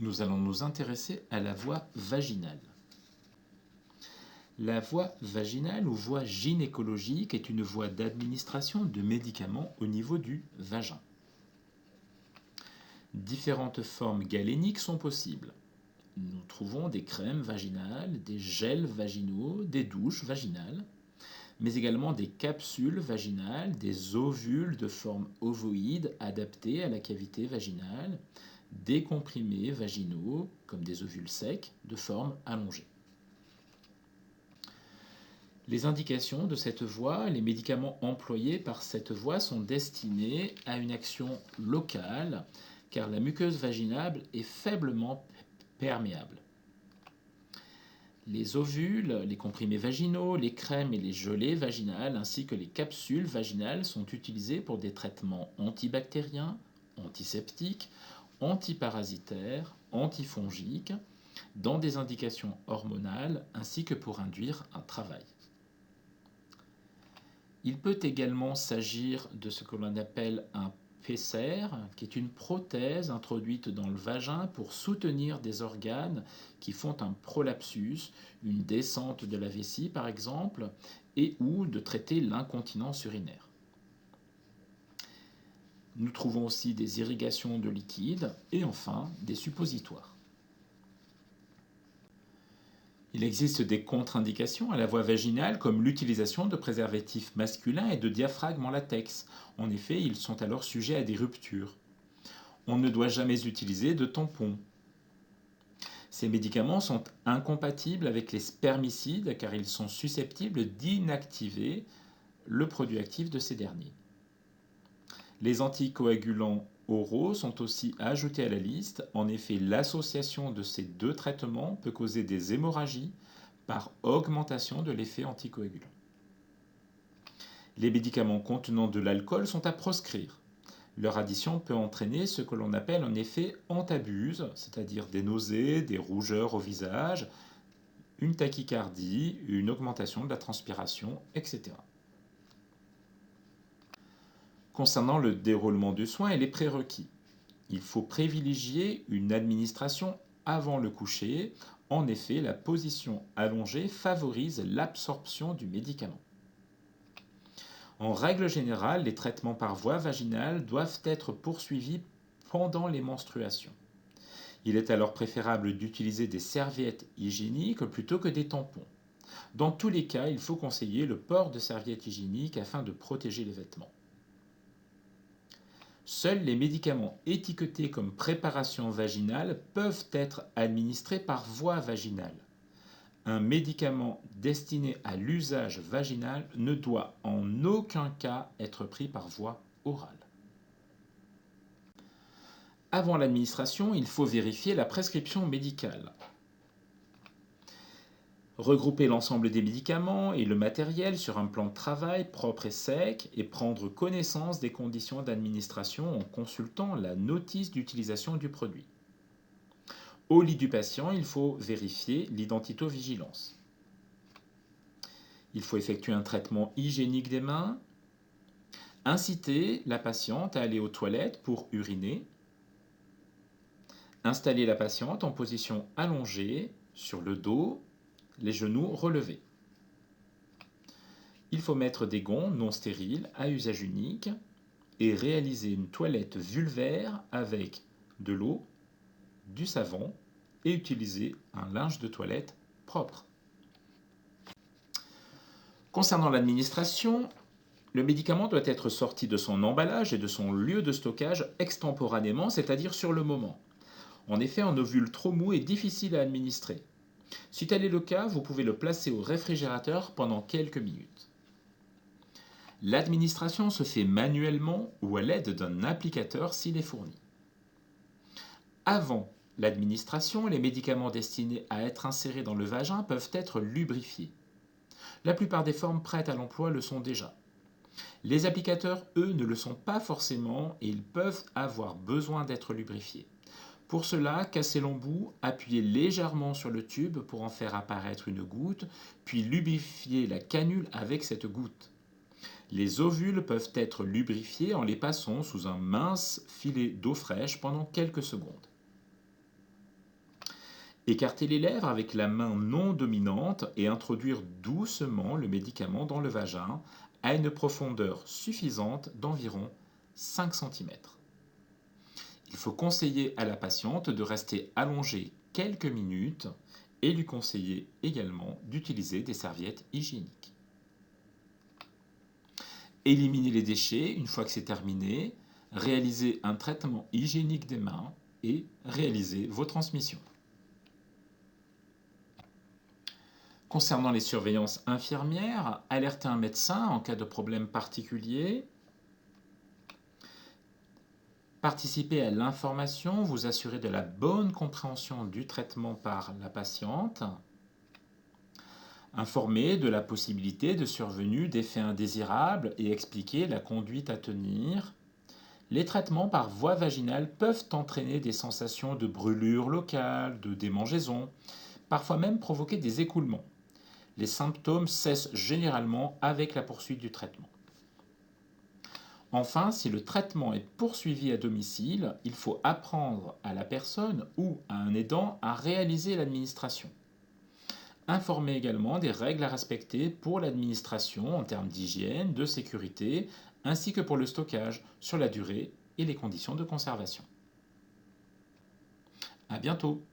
nous allons nous intéresser à la voie vaginale. La voie vaginale ou voie gynécologique est une voie d'administration de médicaments au niveau du vagin. Différentes formes galéniques sont possibles. Nous trouvons des crèmes vaginales, des gels vaginaux, des douches vaginales, mais également des capsules vaginales, des ovules de forme ovoïde adaptés à la cavité vaginale, des comprimés vaginaux, comme des ovules secs, de forme allongée. Les indications de cette voie, les médicaments employés par cette voie sont destinés à une action locale, car la muqueuse vaginale est faiblement perméable. Les ovules, les comprimés vaginaux, les crèmes et les gelées vaginales ainsi que les capsules vaginales sont utilisés pour des traitements antibactériens, antiseptiques, antiparasitaires, antifongiques, dans des indications hormonales ainsi que pour induire un travail. Il peut également s'agir de ce que l'on appelle un Pacer, qui est une prothèse introduite dans le vagin pour soutenir des organes qui font un prolapsus, une descente de la vessie par exemple, et ou de traiter l'incontinence urinaire. Nous trouvons aussi des irrigations de liquide et enfin des suppositoires. Il existe des contre-indications à la voie vaginale comme l'utilisation de préservatifs masculins et de diaphragmes en latex. En effet, ils sont alors sujets à des ruptures. On ne doit jamais utiliser de tampons. Ces médicaments sont incompatibles avec les spermicides car ils sont susceptibles d'inactiver le produit actif de ces derniers. Les anticoagulants oraux sont aussi ajoutés à la liste. En effet, l'association de ces deux traitements peut causer des hémorragies par augmentation de l'effet anticoagulant. Les médicaments contenant de l'alcool sont à proscrire. Leur addition peut entraîner ce que l'on appelle un effet antabuse, c'est-à-dire des nausées, des rougeurs au visage, une tachycardie, une augmentation de la transpiration, etc. Concernant le déroulement du soin et les prérequis, il faut privilégier une administration avant le coucher. En effet, la position allongée favorise l'absorption du médicament. En règle générale, les traitements par voie vaginale doivent être poursuivis pendant les menstruations. Il est alors préférable d'utiliser des serviettes hygiéniques plutôt que des tampons. Dans tous les cas, il faut conseiller le port de serviettes hygiéniques afin de protéger les vêtements. Seuls les médicaments étiquetés comme préparation vaginale peuvent être administrés par voie vaginale. Un médicament destiné à l'usage vaginal ne doit en aucun cas être pris par voie orale. Avant l'administration, il faut vérifier la prescription médicale. Regrouper l'ensemble des médicaments et le matériel sur un plan de travail propre et sec et prendre connaissance des conditions d'administration en consultant la notice d'utilisation du produit. Au lit du patient, il faut vérifier l'identivigilance. Il faut effectuer un traitement hygiénique des mains, inciter la patiente à aller aux toilettes pour uriner, installer la patiente en position allongée sur le dos, les genoux relevés. Il faut mettre des gonds non stériles à usage unique et réaliser une toilette vulvaire avec de l'eau, du savon et utiliser un linge de toilette propre. Concernant l'administration, le médicament doit être sorti de son emballage et de son lieu de stockage extemporanément, c'est-à-dire sur le moment. En effet, un ovule trop mou est difficile à administrer. Si tel est le cas, vous pouvez le placer au réfrigérateur pendant quelques minutes. L'administration se fait manuellement ou à l'aide d'un applicateur s'il est fourni. Avant l'administration, les médicaments destinés à être insérés dans le vagin peuvent être lubrifiés. La plupart des formes prêtes à l'emploi le sont déjà. Les applicateurs, eux, ne le sont pas forcément et ils peuvent avoir besoin d'être lubrifiés. Pour cela, cassez l'embout, appuyez légèrement sur le tube pour en faire apparaître une goutte, puis lubrifiez la canule avec cette goutte. Les ovules peuvent être lubrifiés en les passant sous un mince filet d'eau fraîche pendant quelques secondes. Écarter les lèvres avec la main non dominante et introduire doucement le médicament dans le vagin à une profondeur suffisante d'environ 5 cm. Il faut conseiller à la patiente de rester allongée quelques minutes et lui conseiller également d'utiliser des serviettes hygiéniques. Éliminer les déchets une fois que c'est terminé, réaliser un traitement hygiénique des mains et réaliser vos transmissions. Concernant les surveillances infirmières, alerter un médecin en cas de problème particulier. Participer à l'information, vous assurer de la bonne compréhension du traitement par la patiente. Informer de la possibilité de survenue d'effets indésirables et expliquer la conduite à tenir. Les traitements par voie vaginale peuvent entraîner des sensations de brûlure locale, de démangeaison, parfois même provoquer des écoulements. Les symptômes cessent généralement avec la poursuite du traitement. Enfin, si le traitement est poursuivi à domicile, il faut apprendre à la personne ou à un aidant à réaliser l'administration. Informer également des règles à respecter pour l'administration en termes d'hygiène, de sécurité, ainsi que pour le stockage sur la durée et les conditions de conservation. À bientôt!